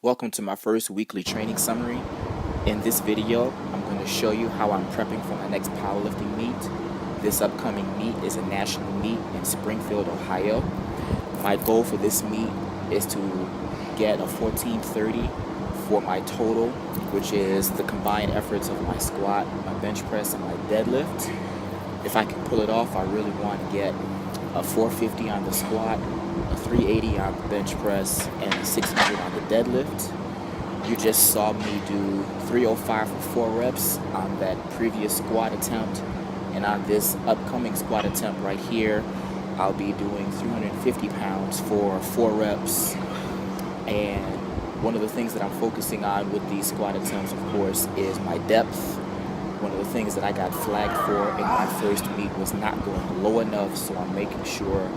Welcome to my first weekly training summary. In this video, I'm going to show you how I'm prepping for my next powerlifting meet. This upcoming meet is a national meet in Springfield, Ohio. My goal for this meet is to get a 1430 for my total, which is the combined efforts of my squat, my bench press, and my deadlift. If I can pull it off, I really want to get a 450 on the squat, a 380 on the bench press, and a 600 on the deadlift. You just saw me do 305 for 4 reps on that previous squat attempt, and on this upcoming squat attempt right here, I'll be doing 350 pounds for 4 reps. And one of the things that I'm focusing on with these squat attempts, of course, is my depth. One of the things that I got flagged for in my first meet was not going low enough, so I'm making sure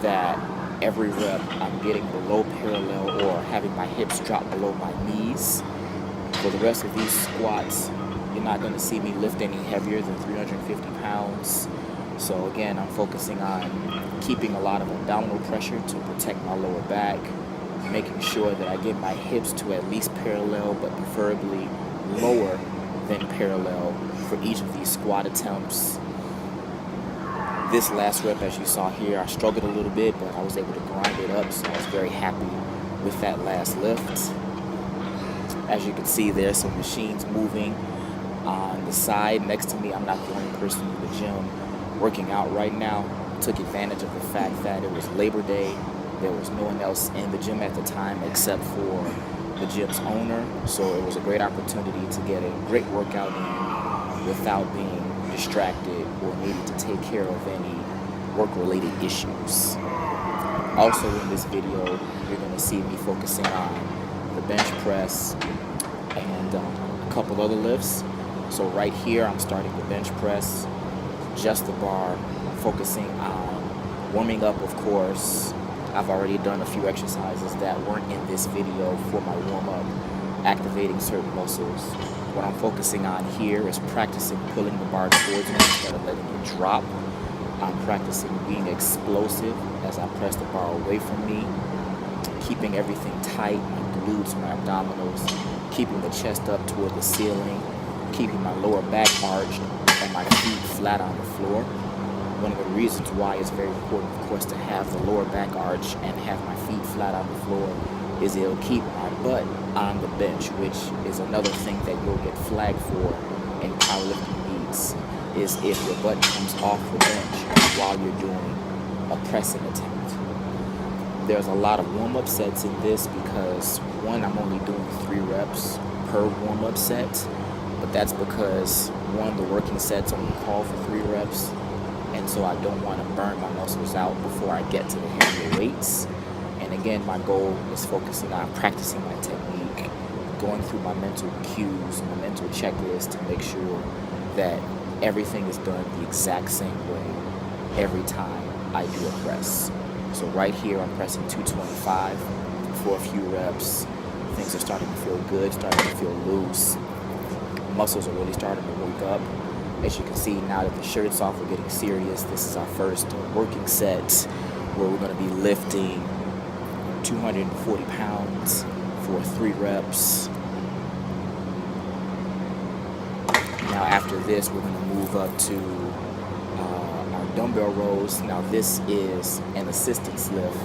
that every rep I'm getting below parallel or having my hips drop below my knees. For the rest of these squats, you're not going to see me lift any heavier than 350 pounds. So again, I'm focusing on keeping a lot of abdominal pressure to protect my lower back, making sure that I get my hips to at least parallel, but preferably lower than parallel for each of these squat attempts. This last rep, as you saw here, I struggled a little bit, but I was able to grind it up, so I was very happy with that last lift. As you can see, there's some machines moving on the side next to me. I'm not the only person in the gym working out right now. Took advantage of the fact that it was Labor Day. There was no one else in the gym at the time except for the gym's owner, so it was a great opportunity to get a great workout in without being distracted or needing to take care of any work-related issues. Also in this video, you're going to see me focusing on the bench press and a couple other lifts. So right here, I'm starting the bench press, just the bar, focusing on warming up, of course. I've already done a few exercises that weren't in this video for my warm-up, activating certain muscles. What I'm focusing on here is practicing pulling the bar towards me instead of letting it drop. I'm practicing being explosive as I press the bar away from me, keeping everything tight, my glutes, my abdominals, keeping the chest up toward the ceiling, keeping my lower back arched and my feet flat on the floor. One of the reasons why it's very important, of course, to have the lower back arch and have my feet flat on the floor is it'll keep my butt on the bench, which is another thing that you'll get flagged for in powerlifting meets, is if your butt comes off the bench while you're doing a pressing attempt. There's a lot of warm-up sets in this because, one, I'm only doing 3 reps per warm-up set, but that's because, one, the working sets only call for 3 reps, and so I don't want to burn my muscles out before I get to the heavier weights. And again, my goal is focusing on practicing my technique, going through my mental cues, my mental checklist to make sure that everything is done the exact same way every time I do a press. So right here, I'm pressing 225 for a few reps. Things are starting to feel good, starting to feel loose. Muscles are really starting to wake up. As you can see, now that the shirt's off, we're getting serious. This is our first working set where we're going to be lifting 240 pounds for 3 reps. Now after this, we're going to move up to our dumbbell rows. Now this is an assistance lift.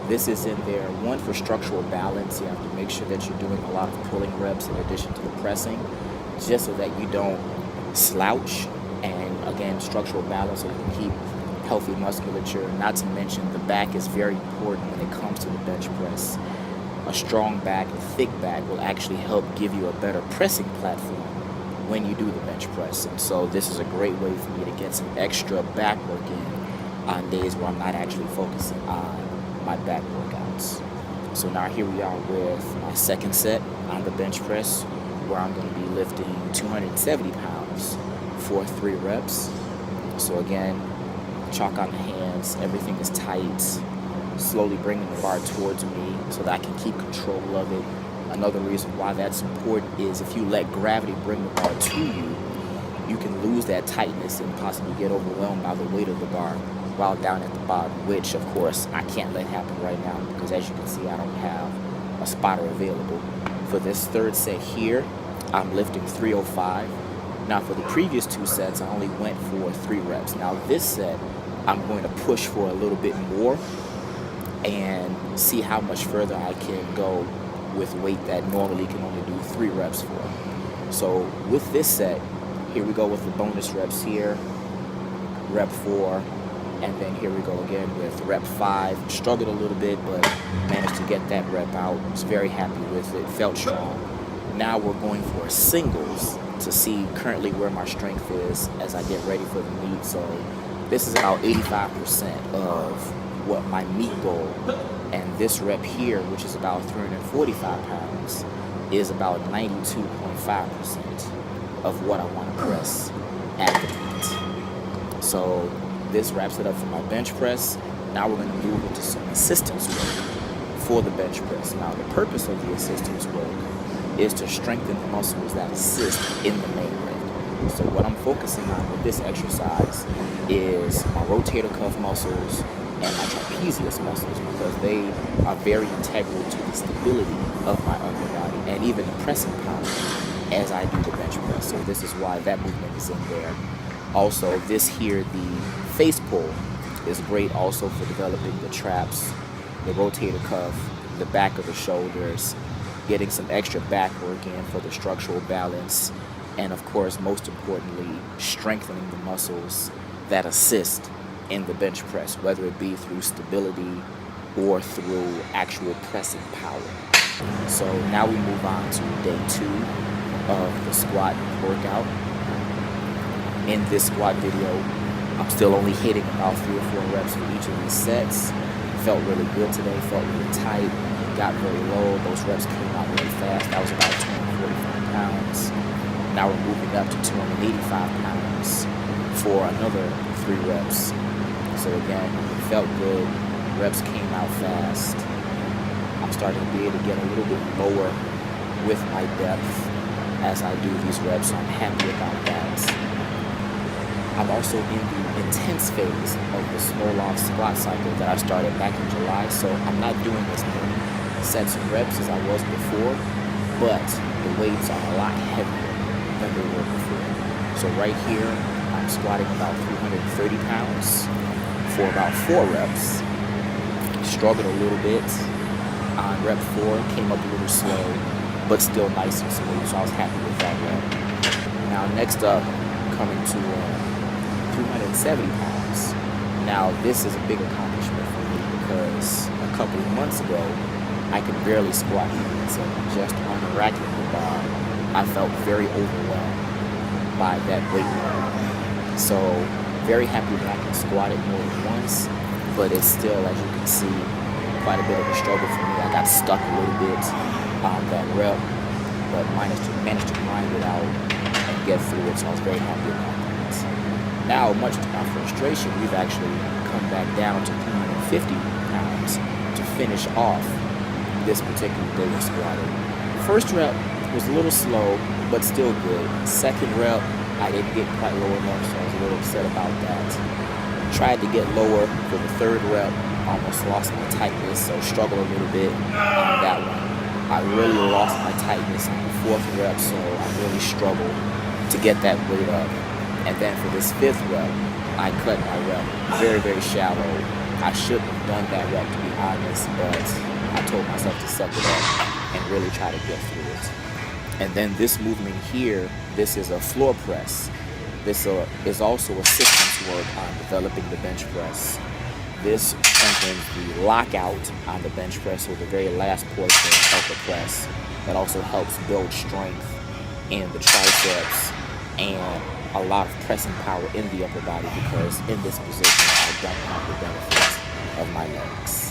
This is in there, one, for structural balance. You have to make sure that you're doing a lot of pulling reps in addition to the pressing, just so that you don't slouch, and again, structural balance so you can keep healthy musculature. Not to mention, the back is very important when it comes to the bench press. A strong back, a thick back will actually help give you a better pressing platform when you do the bench press. And so this is a great way for me to get some extra back work in on days where I'm not actually focusing on my back workouts. So now here we are with my second set on the bench press, where I'm going to be lifting 270 pounds for 3 reps. So again, chalk on the hands, everything is tight, slowly bringing the bar towards me so that I can keep control of it. Another reason why that's important is if you let gravity bring the bar to you, you can lose that tightness and possibly get overwhelmed by the weight of the bar while down at the bottom, which of course I can't let happen right now because, as you can see, I don't have a spotter available. For this third set here, I'm lifting 305. Now for the previous 2 sets, I only went for 3 reps. Now this set, I'm going to push for a little bit more and see how much further I can go with weight that normally can only do 3 reps for. So with this set, here we go with the bonus reps here, rep 4, and then here we go again with rep 5. Struggled a little bit, but managed to get that rep out. Was very happy with it, felt strong. Now we're going for singles to see currently where my strength is as I get ready for the meet. So this is about 85% of what my meet goal, and this rep here, which is about 345 pounds, is about 92.5% of what I want to press at the meet. So this wraps it up for my bench press. Now we're going to move into some assistance work for the bench press. Now the purpose of the assistance work is to strengthen the muscles that assist in the main leg. So what I'm focusing on with this exercise is my rotator cuff muscles and my trapezius muscles, because they are very integral to the stability of my upper body and even the pressing power as I do the bench press. So this is why that movement is in there. Also, this here, the face pull, is great also for developing the traps, the rotator cuff, the back of the shoulders, getting some extra back work in for the structural balance, and of course, most importantly, strengthening the muscles that assist in the bench press, whether it be through stability or through actual pressing power. So now we move on to day 2 of the squat workout. In this squat video, I'm still only hitting about 3 or 4 reps for each of these sets. Felt really good today, felt really tight, got very low. Those reps came out really fast. That was about 245 pounds. Now we're moving up to 285 pounds for another 3 reps. So again, it felt good. Reps came out fast. I'm starting to be able to get a little bit lower with my depth as I do these reps, so I'm happy about that. I'm also in the intense phase of the slow-off squat cycle that I started back in July, so I'm not doing as many sets and reps as I was before, but the weights are a lot heavier than they were before. So right here, I'm squatting about 330 pounds for about 4 reps. Struggled a little bit on rep 4, came up a little slow, but still nice and smooth, so I was happy with that rep. Now next up, coming to 370 pounds. Now this is a big accomplishment for me because a couple of months ago I could barely squat units, and just on racking the bar I felt very overwhelmed by that weight load. So very happy that I can squat it more than once, but it's still, as you can see, quite a bit of a struggle for me. I got stuck a little bit on that rep, but managed to grind it out and get through it, so I was very happy about that. Now, much to my frustration, we've actually come back down to 350 pounds to finish off this particular day of squatting. First rep was a little slow, but still good. Second rep, I didn't get quite low enough, so I was a little upset about that. Tried to get lower for the third rep, almost lost my tightness, so struggled a little bit on that one. I really lost my tightness on the 4th rep, so I really struggled to get that weight up. And then for this 5th rep, I cut my rep very, very shallow. I shouldn't have done that rep, to be honest, but I told myself to suck it up and really try to get through it. And then this movement here, this is a floor press. This is also assistance work on developing the bench press. This strengthens the lockout on the bench press, so the very last portion of the press. That also helps build strength in the triceps and a lot of pressing power in the upper body, because in this position I don't have the benefits of my legs.